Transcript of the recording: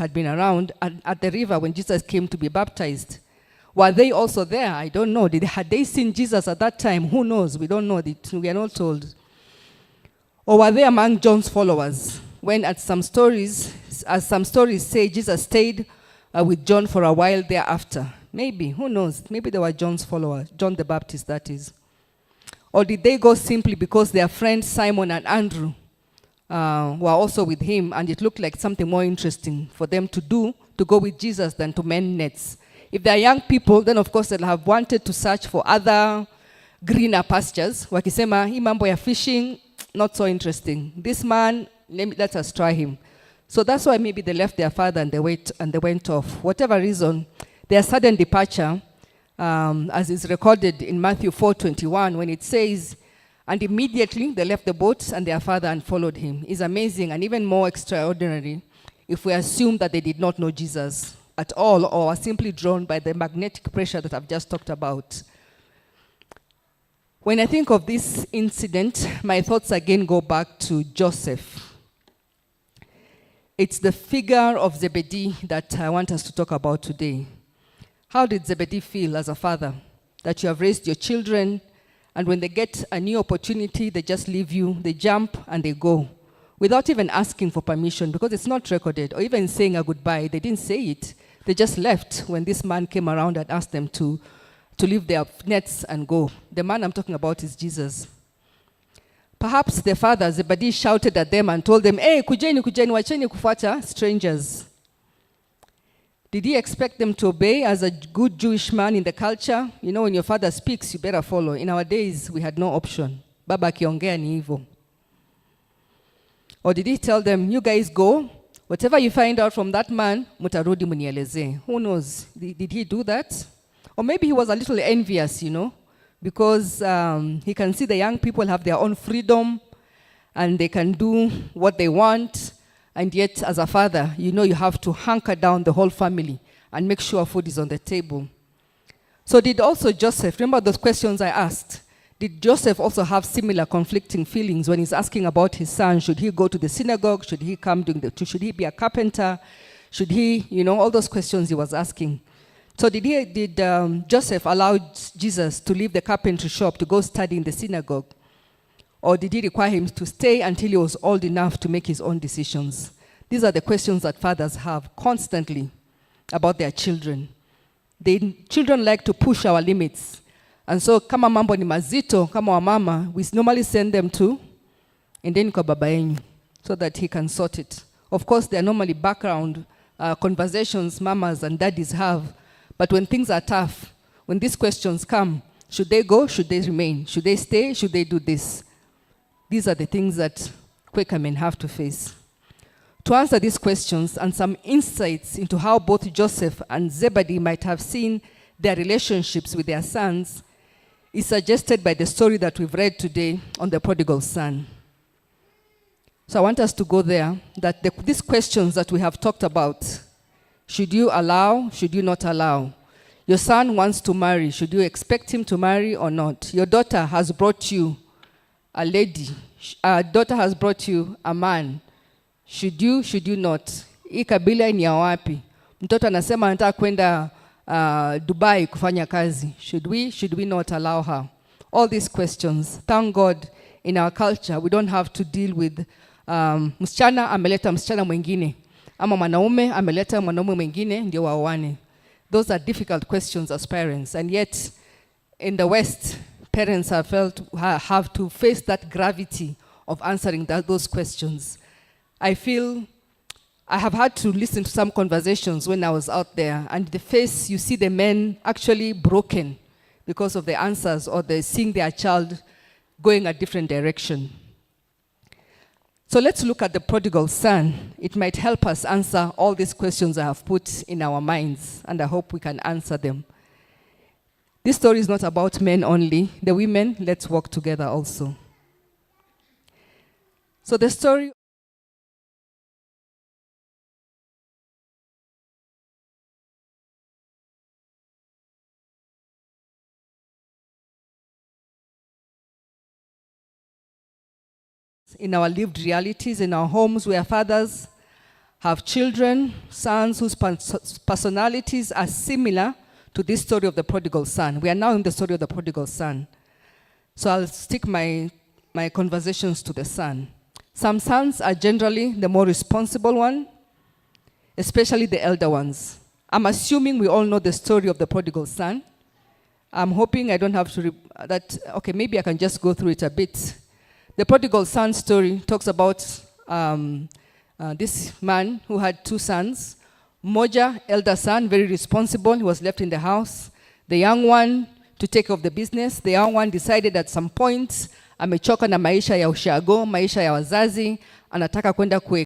had been around at the river when Jesus came to be baptized. Were they also there? I don't know. Had they seen Jesus at that time? Who knows? We don't know. We are not told. Or were they among John's followers? When as some stories say, Jesus stayed with John for a while thereafter. Maybe, who knows? Maybe they were John's followers, John the Baptist, that is. Or did they go simply because their friends Simon and Andrew were also with him, and it looked like something more interesting for them to do, to go with Jesus than to mend nets? If they are young people, then of course they'll have wanted to search for other greener pastures. Wakisema, hii mambo ya fishing, not so interesting. This man, let us try him. So that's why maybe they left their father and they went off. Whatever reason, their sudden departure, as is recorded in Matthew 4:21, when it says, and immediately they left the boat and their father and followed him, is amazing and even more extraordinary if we assume that they did not know Jesus at all or are simply drawn by the magnetic pressure that I've just talked about. When I think of this incident, my thoughts again go back to Joseph. It's the figure of Zebedee that I want us to talk about today. How did Zebedee feel as a father? That you have raised your children, and when they get a new opportunity, they just leave you, they jump and they go, without even asking for permission, because it's not recorded, or even saying a goodbye. They didn't say it. They just left when this man came around and asked them to leave their nets and go. The man I'm talking about is Jesus. Perhaps their father, Zebedee, shouted at them and told them, hey, kujeni, wacheni kufuata strangers. Did he expect them to obey as a good Jewish man in the culture? You know, when your father speaks, you better follow. In our days, we had no option. Baba akiongea ni hivyo. Or did he tell them, you guys go, whatever you find out from that man, mutarudi munieleze. Who knows? Did he do that? Or maybe he was a little envious, you know, because he can see the young people have their own freedom and they can do what they want. And yet, as a father, you know you have to hunker down the whole family and make sure food is on the table. So did also Joseph, remember those questions I asked? Did Joseph also have similar conflicting feelings when he's asking about his son? Should he go to the synagogue? Should he come should he be a carpenter? Should he, you know, all those questions he was asking. So did Joseph allow Jesus to leave the carpentry shop to go study in the synagogue? Or did he require him to stay until he was old enough to make his own decisions? These are the questions that fathers have constantly about their children. Children like to push our limits. And so, kama mambo ni mazito, kama wa mama, we normally send them to endeni kwa baba yenyu so that he can sort it. Of course, there are normally background conversations mamas and daddies have. But when things are tough, when these questions come, should they go? Should they remain? Should they stay? Should they do this? These are the things that Quaker men have to face. To answer these questions and some insights into how both Joseph and Zebedee might have seen their relationships with their sons is suggested by the story that we've read today on the prodigal son. So I want us to go there, that these questions that we have talked about, should you allow, should you not allow? Your son wants to marry, should you expect him to marry or not? Your daughter has brought you a lady, a daughter has brought you a man. Should you not? Hii kabila ni ya wapi? Mtoto anasema anataka kwenda Dubai kufanya kazi. Should we not allow her? All these questions. Thank God in our culture we don't have to deal with msichana ameleta msichana mwingine ama mwanaume ameleta mwanaume mwingine ndio waoane. Those are difficult questions as parents, and yet in the West parents have to face that gravity of answering those questions. I feel I have had to listen to some conversations when I was out there, and the face, you see the men actually broken because of the answers, or they seeing their child going a different direction. So let's look at the prodigal son. It might help us answer all these questions I have put in our minds, and I hope we can answer them. This story is not about men only. The women, let's work together also. So the story in our lived realities, in our homes, where fathers have children, sons whose personalities are similar to this story of the prodigal son. We are now in the story of the prodigal son. So I'll stick my conversations to the son. Some sons are generally the more responsible one, especially the elder ones. I'm assuming we all know the story of the prodigal son. I'm hoping I don't have to, okay, maybe I can just go through it a bit. The prodigal son story talks about this man who had 2 sons. Moja, elder son, very responsible, he was left in the house. The young one to take care of the business. The young one decided at some point, amechoka na maisha ya ushago, maisha ya wazazi, anataka kwenda